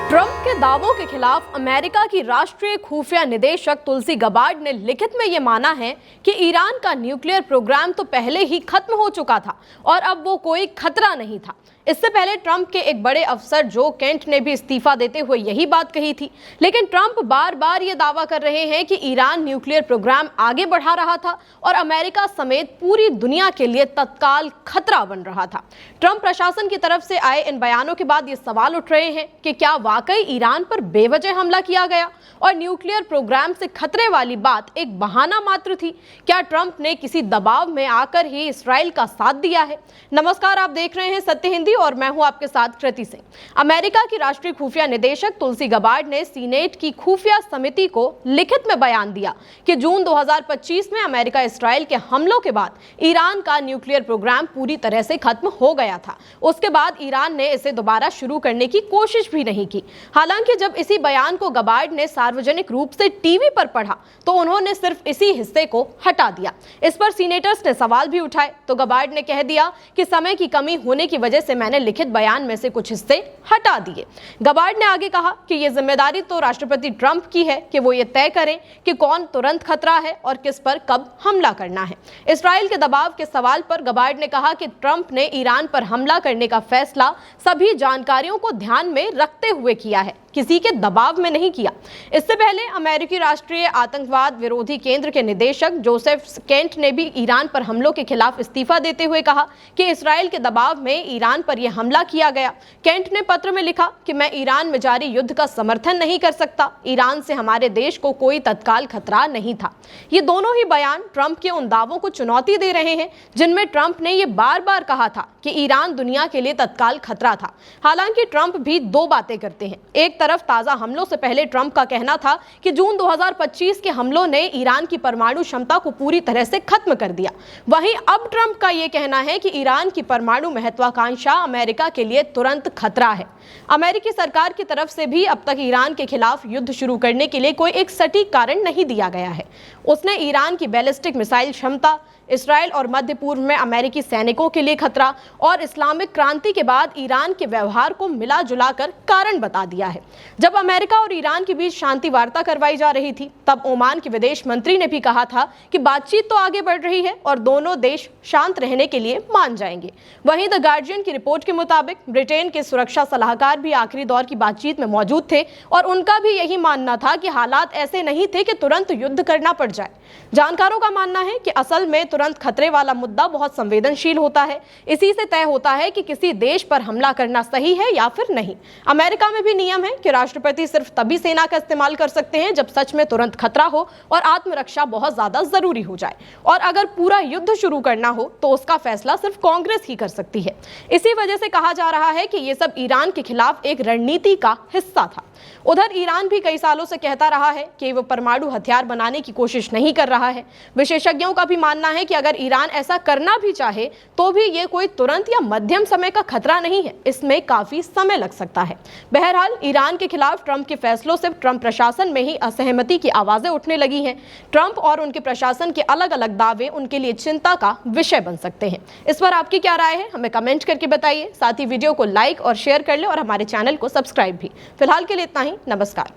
Trump के दावों के खिलाफ अमेरिका की राष्ट्रीय खुफिया निदेशक तुलसी गबार्ड ने लिखित में ये माना है कि ईरान का न्यूक्लियर प्रोग्राम तो पहले ही खत्म हो चुका था और अब वो कोई खतरा नहीं था। इससे पहले ट्रंप के एक बड़े अफसर जो केंट ने भी इस्तीफा देते हुए यही बात कही थी, लेकिन ट्रंप बार बार ये दावा कर रहे हैं कि ईरान न्यूक्लियर प्रोग्राम आगे बढ़ा रहा था और अमेरिका समेत पूरी दुनिया के लिए तत्काल खतरा बन रहा था। ट्रंप प्रशासन की तरफ से आए इन बयानों के बाद ये सवाल उठ रहे हैं कि क्या वाकई ईरान पर बेवजह हमला किया गया और न्यूक्लियर प्रोग्राम से खतरे वाली बात एक बहाना मात्र थी? क्या ट्रंप ने किसी दबाव में आकर ही इस्राएल का साथ दिया है? नमस्कार, आप देख रहे हैं सत्य हिंदी और मैं हूं आपके साथ कृति सिंह। अमेरिका की राष्ट्रीय खुफिया निदेशक तुलसी गबार्ड ने सीनेट की खुफिया समिति को लिखित में बयान दिया कि जून 2025 में अमेरिका इस्राएल के हमलों के बाद ईरान का न्यूक्लियर प्रोग्राम पूरी तरह से खत्म हो गया था। उसके बाद ईरान ने इसे दोबारा शुरू करने की कोशिश भी नहीं की। हालांकि जब इसी बयान को गबार्ड ने सार्वजनिक रूप से टीवी पर पढ़ा तो उन्होंने सिर्फ इसी हिस्से को हटा दिया। इस पर सीनेटर्स ने सवाल भी उठाए तो गबार्ड ने कह दिया कि समय की कमी होने की वजह से मैंने लिखित बयान में से कुछ हिस्से हटा दिए। गबार्ड ने आगे कहा कि यह जिम्मेदारी तो राष्ट्रपति ट्रंप की है कि वो ये तय करें कि कौन तुरंत खतरा है और किस पर कब हमला करना है। इस्राएल के दबाव के सवाल पर गबार्ड ने कहा कि ट्रंप ने ईरान पर हमला करने का फैसला सभी जानकारियों को ध्यान में रखते हुए किया है, किसी के दबाव में नहीं किया। इससे पहले अमेरिकी राष्ट्रीय आतंकवाद विरोधी केंद्र के निदेशक जोसेफ केंट ने भी ईरान पर हमलों के खिलाफ इस्तीफा देते हुए कहा कि इस्राएल के दबाव में ईरान पर यह हमला किया गया। केंट ने पत्र में लिखा कि मैं ईरान में जारी युद्ध का समर्थन नहीं कर सकता। ईरान से हमारे देश को कोई तत्काल खतरा नहीं था। ये दोनों ही बयान ट्रंप के उन दावों को चुनौती दे रहे हैं जिनमें ट्रंप ने यह बार बार कहा था कि ईरान दुनिया के लिए तत्काल खतरा था। हालांकि ट्रंप भी दो बातें करते हैं। एक तरफ ताजा हमलों से पहले ट्रंप का कहना था कि जून 2025 के हमलों ने ईरान की परमाणु क्षमता को पूरी तरह से खत्म कर दिया। वहीं अब ट्रंप का यह कहना है कि ईरान की परमाणु महत्वाकांक्षा अमेरिका के लिए तुरंत खतरा है। अमेरिकी सरकार की तरफ से भी अब तक ईरान के खिलाफ युद्ध शुरू करने के लिए कोई एक सटीक कारण नहीं दिया गया है। उसने ईरान की बैलिस्टिक मिसाइल क्षमता, इस्राएल और मध्य पूर्व में अमेरिकी सैनिकों के लिए खतरा और इस्लामिक क्रांति के बाद ईरान के व्यवहार को मिला जुलाकर कारण बता दिया है। जब अमेरिका और ईरान के बीच शांति वार्ता करवाई जा रही थी तब ओमान के विदेश मंत्री ने भी कहा था कि बातचीत तो आगे बढ़ रही है और दोनों देश शांत रहने के लिए मान जाएंगे। वहीं द गार्जियन की रिपोर्ट के मुताबिक ब्रिटेन के सुरक्षा सलाहकार भी आखिरी दौर की बातचीत में मौजूद थे और उनका भी यही मानना था कि हालात ऐसे नहीं थे कि तुरंत युद्ध करना पड़ जाए। जानकारों का मानना है कि असल में तुरंत खतरे वाला मुद्दा बहुत संवेदनशील होता है। इसी से तय होता है कि किसी देश पर हमला करना सही है या फिर नहीं। अमेरिका में भी नियम है कि राष्ट्रपति सिर्फ तभी सेना का इस्तेमाल कर सकते हैं जब सच में तुरंत खतरा हो और आत्मरक्षा बहुत ज्यादा जरूरी हो जाए, और अगर पूरा युद्ध शुरू करना हो तो उसका फैसला सिर्फ कांग्रेस ही कर सकती है। इसी वजह से कहा जा रहा है कि यह सब ईरान के खिलाफ एक रणनीति का हिस्सा था। उधर ईरान भी कई सालों से कहता रहा है कि वह परमाणु हथियार बनाने की कोशिश नहीं कर रहा है। विशेषज्ञों का भी मानना है कि अगर ईरान ऐसा करना भी चाहे तो भी ये कोई तुरंत या मध्यम समय का खतरा नहीं है, इसमें काफी समय लग सकता है। बहरहाल ईरान के खिलाफ ट्रंप के फैसलों से ट्रंप प्रशासन में ही असहमति की आवाजें उठने लगी हैं। ट्रंप और उनके प्रशासन के अलग अलग दावे उनके लिए चिंता का विषय बन सकते हैं। इस पर आपकी क्या राय है, हमें कमेंट करके बताइए। साथ ही वीडियो को लाइक और शेयर कर ले और हमारे चैनल को सब्सक्राइब भी। फिलहाल के लिए इतना ही। नमस्कार।